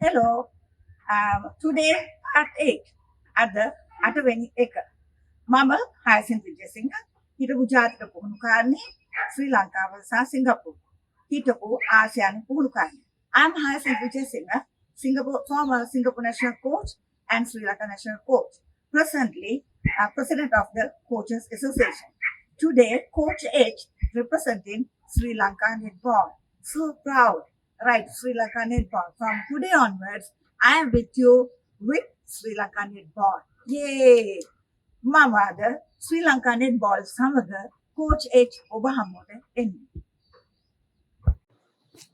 Hello. Today at 8 at the Ataveni එක. මම හයසින් විජේසිංහ හිටපු ජාතික පුහුණුකාරණි ශ්‍රී ලංකාව සහ සිංගප්පූරු. හිටපු ආසියානු පුහුණුකාරණි. I'm Hyacinth Vijayasinghe, former Singapore national coach and Sri Lanka national coach. Presently, president of the Coaches Association. Today, Coach H representing Sri Lanka Netball. So proud, right? Sri Lanka Netball. From today onwards, I am with you with Sri Lanka Netball. Yay! මමද Sri Lanka netball සමග coach H ඔබ හමුවට එන්නේ.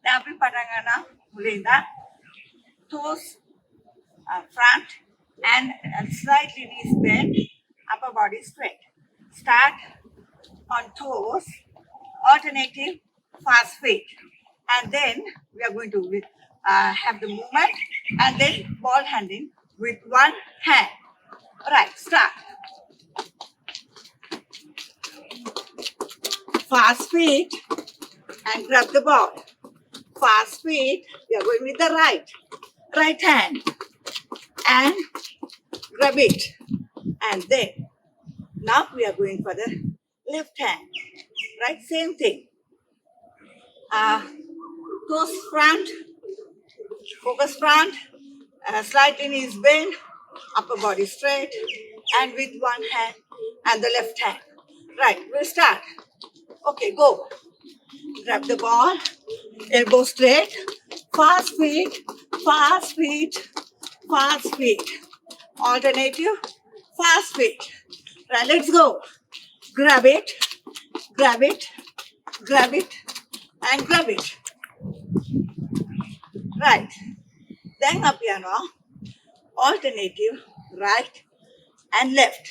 දැන් අපි පටන් ගන්නවා මුලින්ද toes front and slightly knees bend, upper body straight. Start on toes, alternating fast feet, and then we are going to have the movement and then ball handling with one hand. All right, start. Fast feet and grab the ball. Fast feet, we are going with the right hand and grab it. And then, now we are going for the left hand, right? Same thing. Toes front, focus front, slightly knees bend, upper body straight, and with one hand and the left hand. Right, we'll start. Okay, go. Grab the ball, elbow straight, fast feet, fast feet, fast feet. Alternative, fast feet. Right, let's go. Grab it, grab it, grab it, and grab it. Right. Then up piano, alternative, right and left.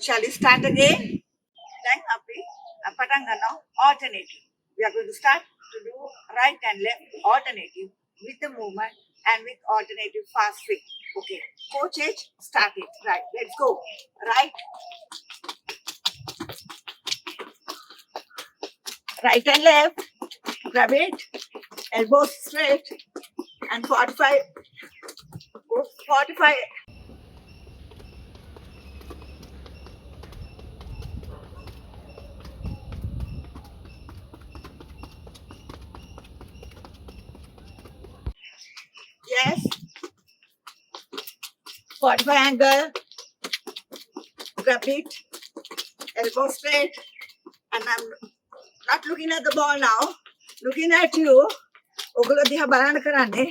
Shall we start again? Then up patangana alternative. We are going to start to do right and left alternative with the movement and with alternative fast feet. Okay. Coach H, start it. Right. Let's go. Right. Right and left. Grab it. Elbows straight. And 45. Yes. 45 angle. Grab it. Elbow straight. And I'm not looking at the ball now. Looking at you. ඔගොල්ලෝ දිහා බලන්න කරන්නේ.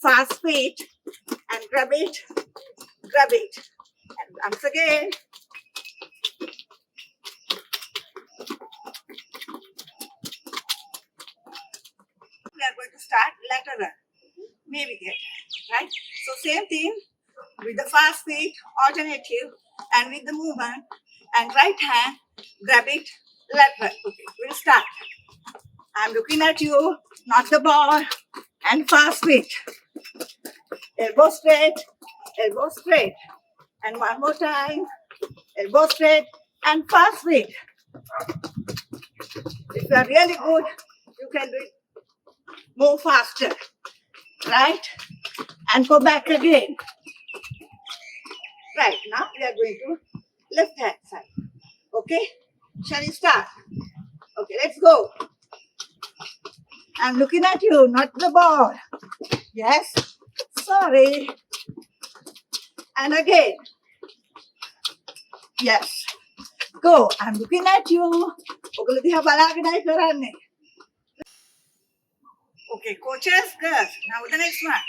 Fast feet. And grab it. Grab it. And once again. We are going to start lateral. Maybe get right. So same thing with the fast feet, alternative, and with the movement and right hand, grab it, lateral. Okay, we'll start. I'm looking at you, not the ball, and fast feet. Elbow straight, and one more time, elbow straight and fast feet. If you are really good, you can do it more faster. Right? And go back again. Right, now we are going to left hand side. Okay? Shall we start? Okay, let's go. I'm looking at you, not the ball. Yes? Sorry. And again. Yes. Go. I'm looking at you. Okay, coaches, girls. Now the next one.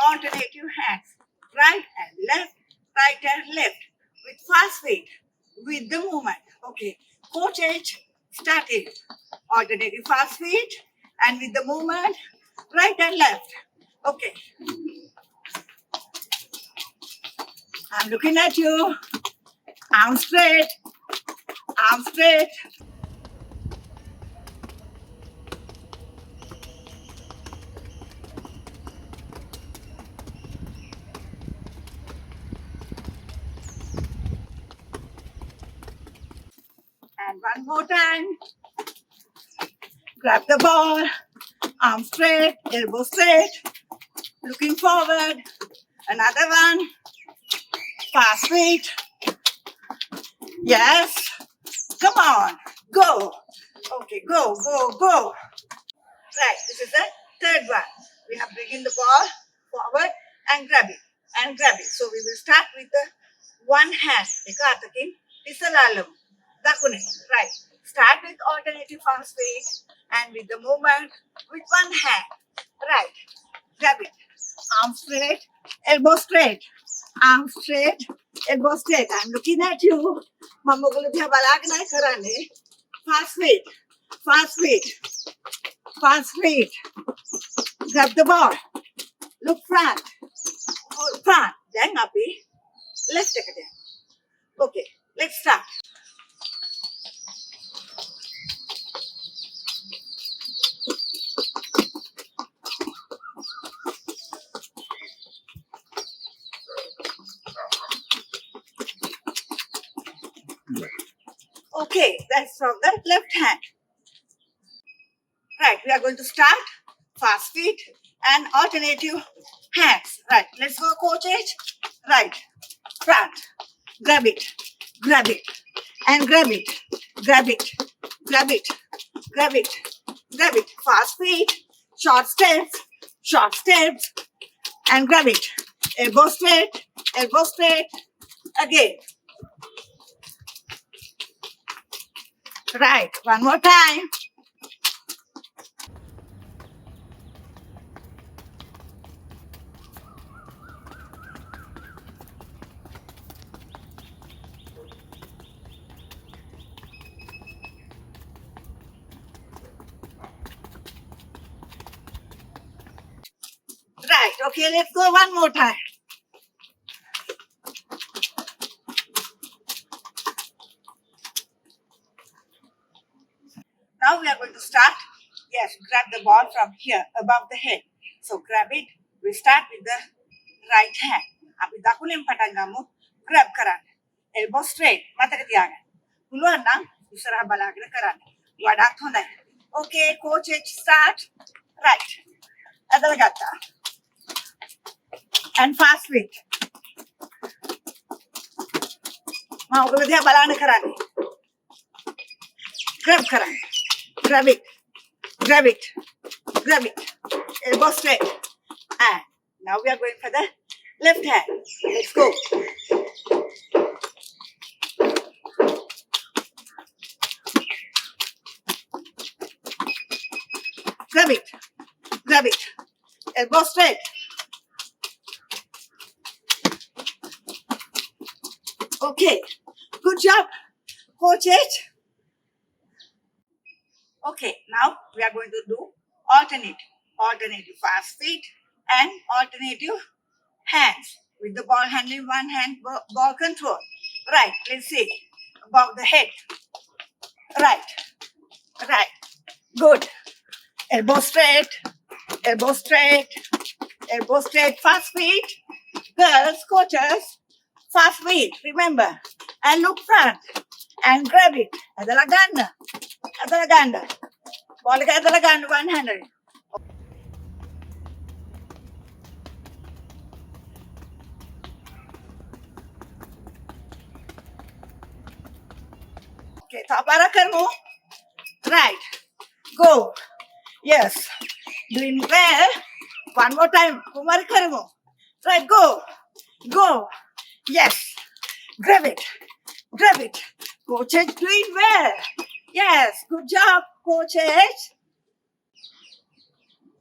Alternative hands. Right and left, right and left. With fast feet. With the movement. Okay. Coach H, start it. Alternative fast feet. And with the movement, right and left. Okay. I'm looking at you. Arm straight. Arm straight. And one more time. Grab the ball. Arm straight, elbow straight. Looking forward. Another one. Fast feet. Yes. Come on. Go. Okay, go, go, go. Right, this is the third one. We have bringing the ball forward and grab it. And grab it. So we will start with the one hand. Ekatakin isalalam. Dakune. Right. Start with alternative fast feet and with the movement with one hand. Right. Grab it. Arm straight, elbow straight. Arm straight, elbow straight. I'm looking at you. Mamma ko balagna karane. Fast feet. Fast feet. Fast feet. Grab the ball. Look front. Hold front. Then uppy. Let's take it in. Okay, let's start. Okay, that's from the left hand. Right, we are going to start fast feet and alternative hands. Right, let's go, coach H. Right, front. Grab it, and grab it, grab it, grab it, grab it, grab it. Fast feet, short steps, and grab it. Elbow straight, again. Right, one more time. Right, okay, let's go one more time. Now we are going to start. Yes, grab the ball from here, above the head. So grab it. We start with the right hand. අපි දකුණෙන් පටන් ගමු. Grab කරන්න. Elbow straight. මතක තියාගන්න. පුළුවන් නම් ඉස්සරහ බලාගෙන කරන්න. වඩාත් හොඳයි. Okay, coach H start. Right. ඇදලා ගත්තා. And fast feet. මම ඔබ දිහා බලන්න කරන්නේ. Grab කරන්න. Grab it. Elbow straight. And now we are going for the left hand. Let's go. Grab it. Elbow straight. Okay. Good job, coach H. Okay, now we are going to do alternative fast feet and alternative hands with the ball handling one hand, ball control. Right, let's see. Above the head. Right. Good. Elbow straight, fast feet. Girls, coaches, fast feet, remember. And look front and grab it. Adala ganda. Ball ka adala ganda 100. Okay, tapara karmo. Right. Go. Yes. Doing well. One more time. Kumar karmo. Right, go. Yes. Grab it. Coach H doing well. Yes, good job, Coach H.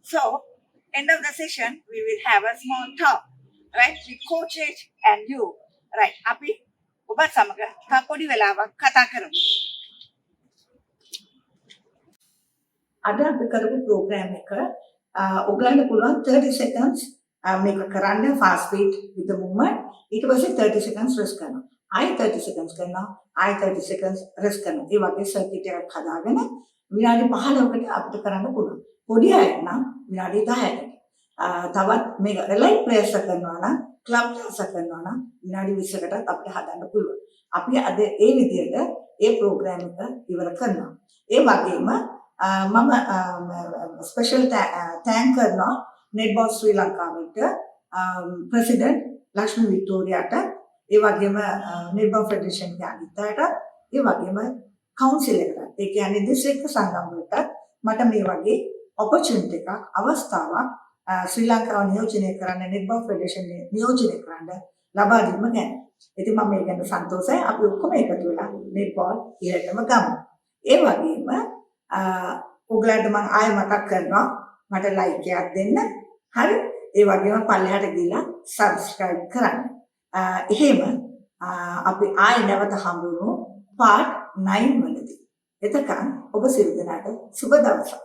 So, end of the session, we will have a small talk, right, with Coach H and you. Right, අපි ඔබත් සමග පොඩි වෙලාවක් කතා කරමු. අද අපි කරපු ප්‍රෝග්‍රෑම් එක ඔයගලන්ට පුළුවන් 30 seconds මේක කරන්න fast beat with the movement. ඊට පස්සේ 30 seconds rest කරනවා. ආයෙ 30 seconds කරනවා. ආයෙ 30 seconds rest කරනවා. ඒ වගේ circuit එකක් හදාගෙන විනාඩි 15කට අපිට කරන්න පුළුවන්. පොඩි අය නම් විනාඩි 10කට. තවත් මේක light pressure කරනවා නම් club pressure කරනවා නම් විනාඩි 20කටත් අපිට හදන්න පුළුවන්. අපි අද ඒ විදිහට ඒ ප්‍රෝග්‍රෑම් එක ඉවර කරනවා. ඒ වගේම මම ස්පෙෂල් තෑන්ක් කරනවා නෙට්බෝල් ශ්‍රී ලංකාවට ප්‍රෙසිඩන්ට් ලක්ෂ්මී වික්ටෝරියාට ඒ වගේම නෙට්බෝල් ෆෙඩරේෂන් ගේ අනිත් අයට ඒ වගේම කවුන්සිල් එකට ඒ කියන්නේ දිස්ත්‍රික්ක සංගම් වලට මට මේ වගේ ඔපචුනිටි එකක් අවස්ථාවක් ශ්‍රී ලංකාව නියෝජනය කරන්න නෙට්බෝල් ෆෙඩරේෂන් නියෝජනය කරන්න ලබා දීම ගැන. ඉතින් මම මේ ගැන සන්තෝෂයි. අපි ඔක්කොම එකතු වෙලා නෙට්බෝල් ඉහළටම ගමු. ඒ වගේම ඔයගලන්ට මම ආයෙ මතක් කරනවා මට ලයික් එකක් දෙන්න. හරි? ඒ වගේම පල්ලෙහාට ගිහලා සබ්ස්ක්‍රයිබ් කරන්න. එහෙම අපි ආයෙ නැවත හම්බ වෙමු part 9 වලදී. එතකන් ඔබ සියලු දෙනාට සුබ දවසක්.